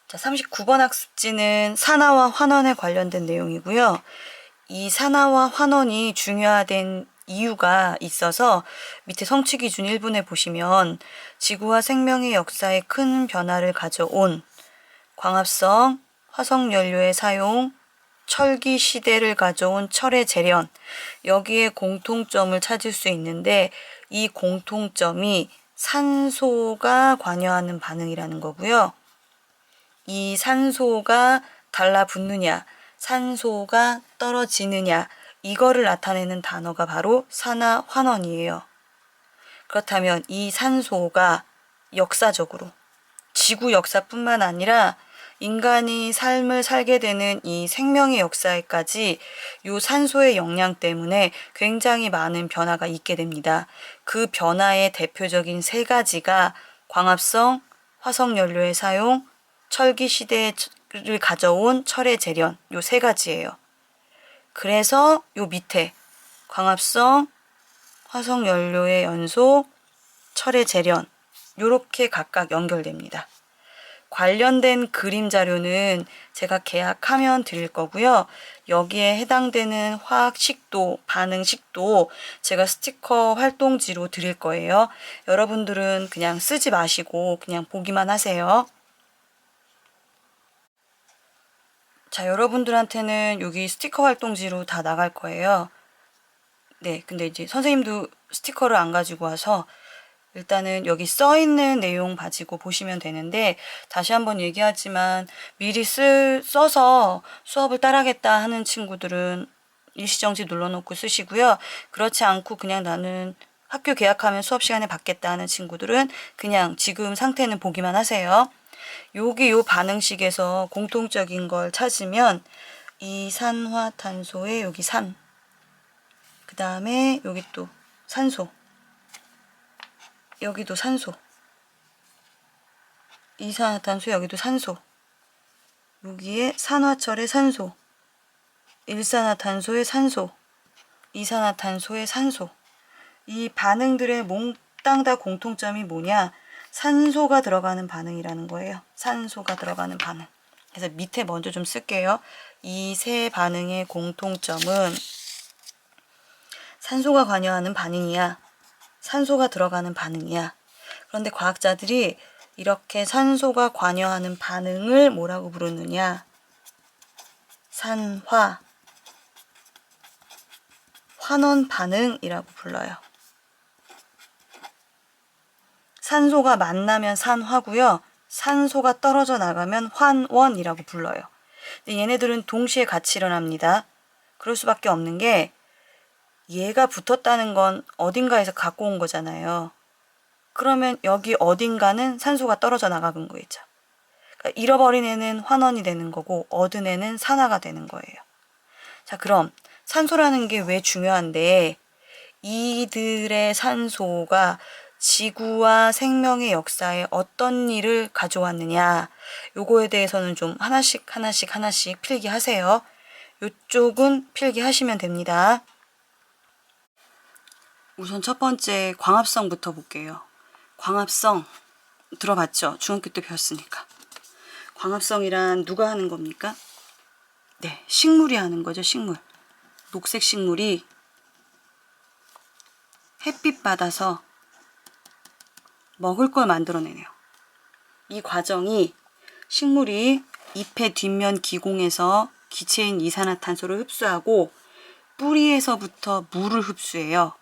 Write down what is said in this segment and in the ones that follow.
자, 39번 학습지는 산화와 환원에 관련된 내용이고요. 이 산화와 환원이 중요하된 이유가 있어서 밑에 성취 기준 1분에 보시면 지구와 생명의 역사에 큰 변화를 가져온 광합성, 화석연료의 사용, 철기 시대를 가져온 철의 재련, 여기에 공통점을 찾을 수 있는데 이 공통점이 산소가 관여하는 반응이라는 거고요. 이 산소가 달라붙느냐, 산소가 떨어지느냐, 이거를 나타내는 단어가 바로 산화환원이에요. 그렇다면 이 산소가 역사적으로 지구 역사뿐만 아니라 인간이 삶을 살게 되는 이 생명의 역사에까지 이 산소의 영향 때문에 굉장히 많은 변화가 있게 됩니다. 그 변화의 대표적인 세 가지가 광합성, 화석연료의 사용, 철기 시대를 가져온 철의 재련, 요 세 가지예요. 그래서 요 밑에 광합성, 화석연료의 연소, 철의 재련 요렇게 각각 연결됩니다. 관련된 그림 자료는 제가 계약하면 드릴 거고요. 여기에 해당되는 화학식도, 반응식도 제가 스티커 활동지로 드릴 거예요. 여러분들은 그냥 쓰지 마시고 그냥 보기만 하세요. 자, 여러분들한테는 여기 스티커 활동지로 다 나갈 거예요. 네, 근데 이제 선생님도 스티커를 안 가지고 와서 일단은 여기 써 있는 내용 가지고 보시면 되는데, 다시 한번 얘기하지만 미리 써서 수업을 따라하겠다 하는 친구들은 일시정지 눌러놓고 쓰시고요. 그렇지 않고 그냥 나는 학교 개학하면 수업 시간에 받겠다 하는 친구들은 그냥 지금 상태는 보기만 하세요. 여기 요 반응식에서 공통적인 걸 찾으면 이산화탄소에 여기 산, 그 다음에 여기 또 산소, 여기도 산소, 이산화탄소 여기도 산소, 여기에 산화철의 산소, 일산화탄소의 산소, 이산화탄소의 산소, 이 반응들의 몽땅 다 공통점이 뭐냐? 산소가 들어가는 반응이라는 거예요. 산소가 들어가는 반응. 그래서 밑에 먼저 좀 쓸게요. 이 세 반응의 공통점은 산소가 관여하는 반응이야, 산소가 들어가는 반응이야. 그런데 과학자들이 이렇게 산소가 관여하는 반응을 뭐라고 부르느냐? 산화, 환원 반응이라고 불러요. 산소가 만나면 산화고요. 산소가 떨어져 나가면 환원이라고 불러요. 근데 얘네들은 동시에 같이 일어납니다. 그럴 수밖에 없는 게 얘가 붙었다는 건 어딘가에서 갖고 온 거잖아요. 그러면 여기 어딘가는 산소가 떨어져 나가는 거겠죠. 그러니까 잃어버린 애는 환원이 되는 거고 얻은 애는 산화가 되는 거예요. 자, 그럼 산소라는 게 왜 중요한데 이들의 산소가 지구와 생명의 역사에 어떤 일을 가져왔느냐, 요거에 대해서는 좀 하나씩 필기하세요. 요쪽은 필기하시면 됩니다. 우선 첫 번째 광합성부터 볼게요. 광합성 들어봤죠? 중학교 때 배웠으니까. 광합성이란 누가 하는 겁니까? 네, 식물이 하는 거죠. 식물. 녹색 식물이 햇빛 받아서 먹을 걸 만들어내네요. 이 과정이 식물이 잎의 뒷면 기공에서 기체인 이산화탄소를 흡수하고 뿌리에서부터 물을 흡수해요.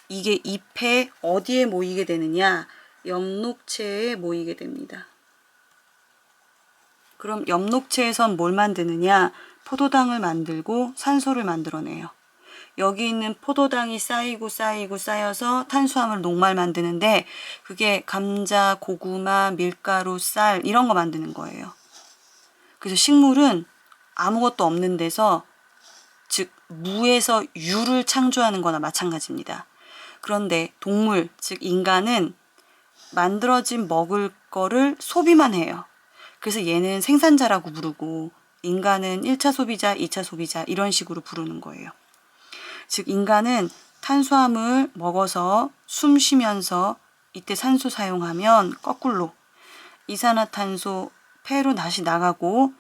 이게 잎에 어디에 모이게 되느냐? 엽록체에 모이게 됩니다. 그럼 엽록체에선 뭘 만드느냐? 포도당을 만들고 산소를 만들어내요. 여기 있는 포도당이 쌓여서 탄수화물 녹말 만드는데 그게 감자, 고구마, 밀가루, 쌀 이런 거 만드는 거예요. 그래서 식물은 아무것도 없는 데서, 즉 무에서 유를 창조하는 거나 마찬가지입니다. 그런데 동물, 즉 인간은 만들어진 먹을 거를 소비만 해요. 그래서 얘는 생산자라고 부르고 인간은 1차 소비자, 2차 소비자 이런 식으로 부르는 거예요. 즉 인간은 탄수화물 먹어서 숨 쉬면서 이때 산소 사용하면 거꾸로 이산화탄소 폐로 다시 나가고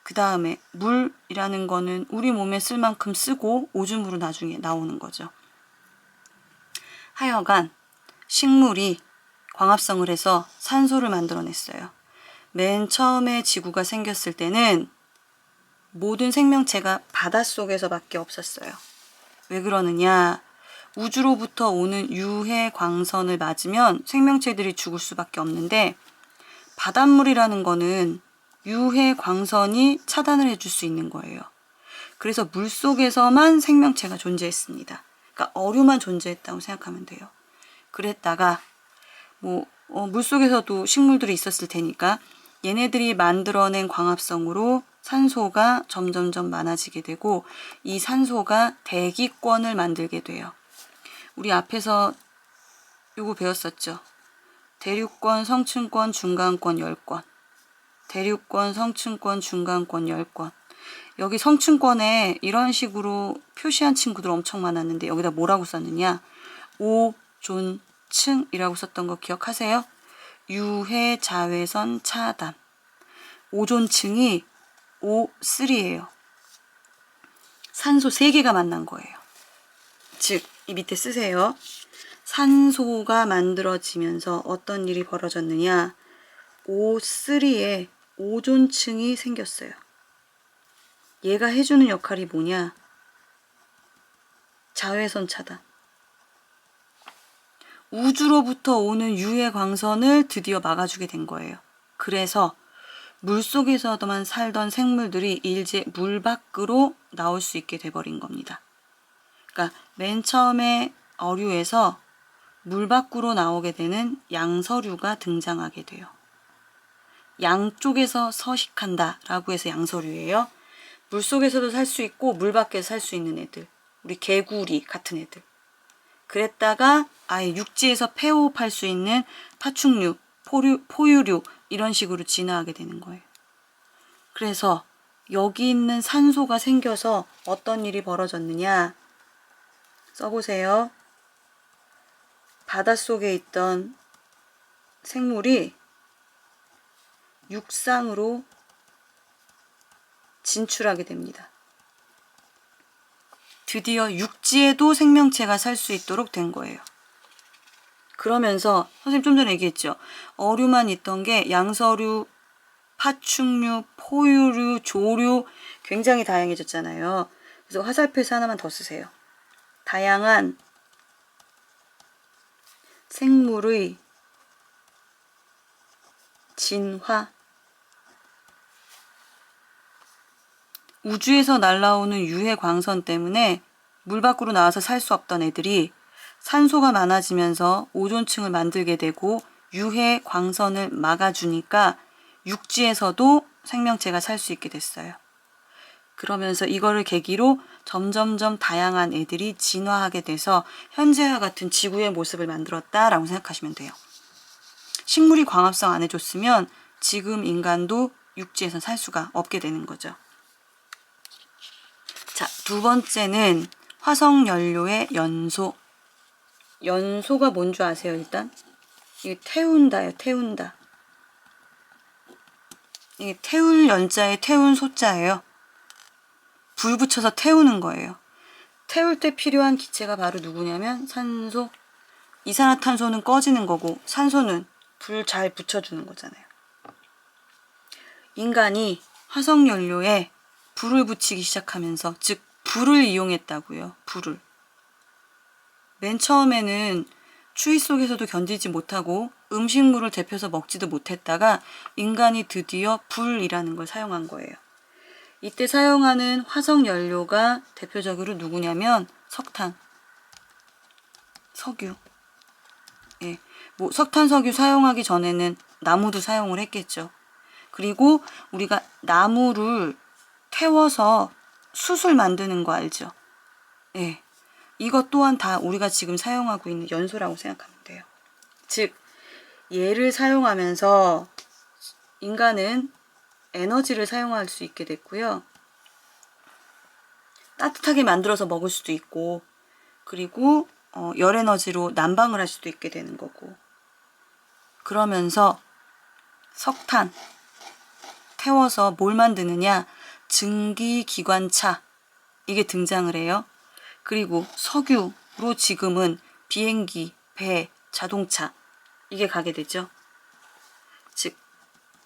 그 다음에 물이라는 거는 우리 몸에 쓸 만큼 쓰고 오줌으로 나중에 나오는 거죠. 하여간 식물이 광합성을 해서 산소를 만들어냈어요. 맨 처음에 지구가 생겼을 때는 모든 생명체가 바닷속에서밖에 없었어요. 왜 그러느냐? 우주로부터 오는 유해 광선을 맞으면 생명체들이 죽을 수밖에 없는데 바닷물이라는 거는 유해 광선이 차단을 해줄 수 있는 거예요. 그래서 물속에서만 생명체가 존재했습니다. 그러니까 어류만 존재했다고 생각하면 돼요. 그랬다가 물속에서도 식물들이 있었을 테니까 얘네들이 만들어낸 광합성으로 산소가 점점점 많아지게 되고 이 산소가 대기권을 만들게 돼요. 우리 앞에서 요거 배웠었죠. 대륙권, 성층권, 중간권 10권. 대륙권, 성층권, 중간권 10권. 여기 성층권에 이런 식으로 표시한 친구들 엄청 많았는데 여기다 뭐라고 썼느냐? 오존층이라고 썼던 거 기억하세요? 유해 자외선 차단. 오존층이 O3예요. 산소 3개가 만난 거예요. 즉, 이 밑에 쓰세요. 산소가 만들어지면서 어떤 일이 벌어졌느냐? O3에 오존층이 생겼어요. 얘가 해주는 역할이 뭐냐? 자외선 차단. 우주로부터 오는 유해 광선을 드디어 막아주게 된 거예요. 그래서 물속에서만 살던 생물들이 일제 물 밖으로 나올 수 있게 돼버린 겁니다. 그러니까 맨 처음에 어류에서 물 밖으로 나오게 되는 양서류가 등장하게 돼요. 양쪽에서 서식한다 라고 해서 양서류예요. 물속에서도 살 수 있고 물 밖에서 살 수 있는 애들. 우리 개구리 같은 애들. 그랬다가 아예 육지에서 폐호흡할 수 있는 파충류, 포유류 이런 식으로 진화하게 되는 거예요. 그래서 여기 있는 산소가 생겨서 어떤 일이 벌어졌느냐? 써보세요. 바닷속에 있던 생물이 육상으로 진출하게 됩니다. 드디어 육지에도 생명체가 살 수 있도록 된 거예요. 그러면서 선생님 좀 전에 얘기했죠. 어류만 있던 게 양서류, 파충류, 포유류, 조류 굉장히 다양해졌잖아요. 그래서 화살표에서 하나만 더 쓰세요. 다양한 생물의 진화. 우주에서 날아오는 유해 광선 때문에 물 밖으로 나와서 살 수 없던 애들이 산소가 많아지면서 오존층을 만들게 되고 유해 광선을 막아주니까 육지에서도 생명체가 살 수 있게 됐어요. 그러면서 이거를 계기로 점점점 다양한 애들이 진화하게 돼서 현재와 같은 지구의 모습을 만들었다라고 생각하시면 돼요. 식물이 광합성 안 해줬으면 지금 인간도 육지에서 살 수가 없게 되는 거죠. 자, 두 번째는 화석연료의 연소. 연소가 뭔 줄 아세요, 일단? 이게 태운다요, 태운다. 이게 태울 연자에 태운 소자예요. 불 붙여서 태우는 거예요. 태울 때 필요한 기체가 바로 누구냐면 산소. 이산화탄소는 꺼지는 거고 산소는 불 잘 붙여주는 거잖아요. 인간이 화석연료에 불을 붙이기 시작하면서, 즉 불을 이용했다고요. 불을. 맨 처음에는 추위 속에서도 견디지 못하고 음식물을 데펴서 먹지도 못했다가 인간이 드디어 불이라는 걸 사용한 거예요. 이때 사용하는 화석연료가 대표적으로 누구냐면 석탄, 석유. 예, 석탄, 석유 사용하기 전에는 나무도 사용을 했겠죠. 그리고 우리가 나무를 태워서 숯을 만드는 거 알죠? 예, 이것 또한 다 우리가 지금 사용하고 있는 연소라고 생각하면 돼요. 즉, 얘를 사용하면서 인간은 에너지를 사용할 수 있게 됐고요. 따뜻하게 만들어서 먹을 수도 있고, 그리고 열 에너지로 난방을 할 수도 있게 되는 거고. 그러면서 석탄, 세워서 뭘 만드느냐? 증기기관차. 이게 등장을 해요. 그리고 석유로 지금은 비행기, 배, 자동차 이게 가게 되죠. 즉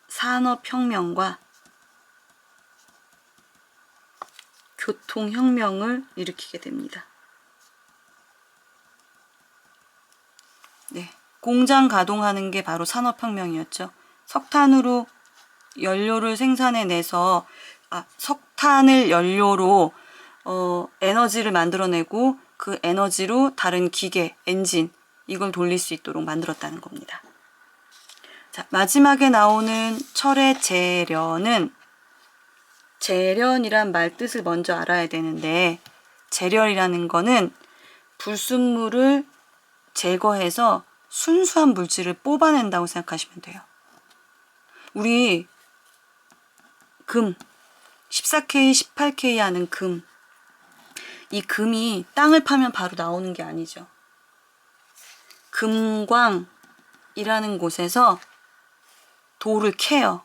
산업혁명과 교통혁명을 일으키게 됩니다. 네, 공장 가동하는 게 바로 산업혁명이었죠. 석탄으로 연료를 생산해내서 석탄을 연료로 에너지를 만들어내고 그 에너지로 다른 기계, 엔진 이걸 돌릴 수 있도록 만들었다는 겁니다. 자, 마지막에 나오는 철의 재련은 재련이란 말 뜻을 먼저 알아야 되는데 재련이라는 거는 불순물을 제거해서 순수한 물질을 뽑아낸다고 생각하시면 돼요. 우리 금 14K, 18K 하는 금, 이 금이 땅을 파면 바로 나오는 게 아니죠. 금광이라는 곳에서 돌을 캐요.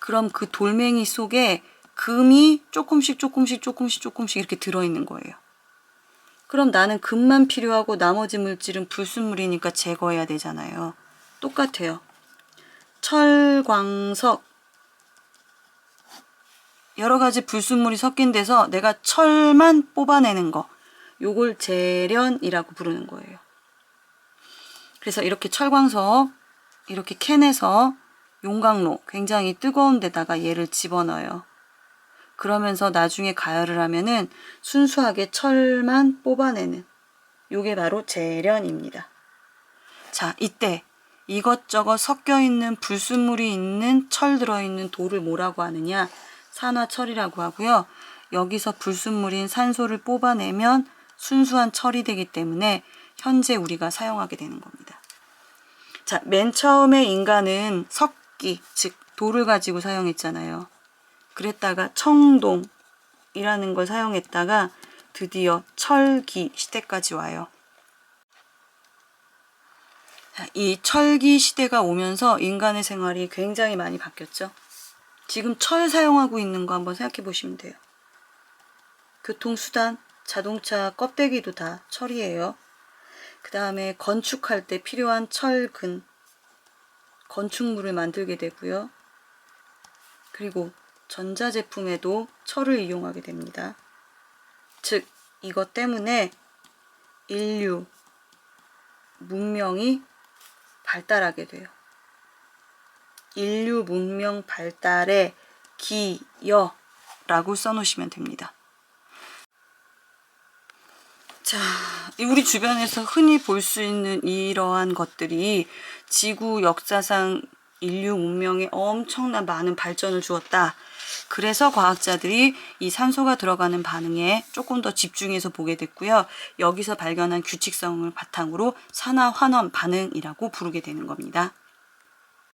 그럼 그 돌멩이 속에 금이 조금씩 이렇게 들어있는 거예요. 그럼 나는 금만 필요하고 나머지 물질은 불순물이니까 제거해야 되잖아요. 똑같아요. 철광석 여러 가지 불순물이 섞인 데서 내가 철만 뽑아내는 거, 요걸 재련이라고 부르는 거예요. 그래서 이렇게 철광석 이렇게 캐내서 용광로, 굉장히 뜨거운 데다가 얘를 집어넣어요. 그러면서 나중에 가열을 하면은 순수하게 철만 뽑아내는 요게 바로 재련입니다. 자, 이때 이것저것 섞여 있는 불순물이 있는 철 들어있는 돌을 뭐라고 하느냐? 산화철이라고 하고요. 여기서 불순물인 산소를 뽑아내면 순수한 철이 되기 때문에 현재 우리가 사용하게 되는 겁니다. 자, 맨 처음에 인간은 석기, 즉 돌을 가지고 사용했잖아요. 그랬다가 청동이라는 걸 사용했다가 드디어 철기 시대까지 와요. 이 철기 시대가 오면서 인간의 생활이 굉장히 많이 바뀌었죠. 지금 철 사용하고 있는 거 한번 생각해 보시면 돼요. 교통수단, 자동차 껍데기도 다 철이에요. 그 다음에 건축할 때 필요한 철근, 건축물을 만들게 되고요. 그리고 전자제품에도 철을 이용하게 됩니다. 즉, 이것 때문에 인류, 문명이 발달하게 돼요. 인류 문명 발달의 기여라고 써놓으시면 됩니다. 자, 우리 주변에서 흔히 볼 수 있는 이러한 것들이 지구 역사상 인류 문명에 엄청난 많은 발전을 주었다. 그래서 과학자들이 이 산소가 들어가는 반응에 조금 더 집중해서 보게 됐고요. 여기서 발견한 규칙성을 바탕으로 산화환원 반응이라고 부르게 되는 겁니다.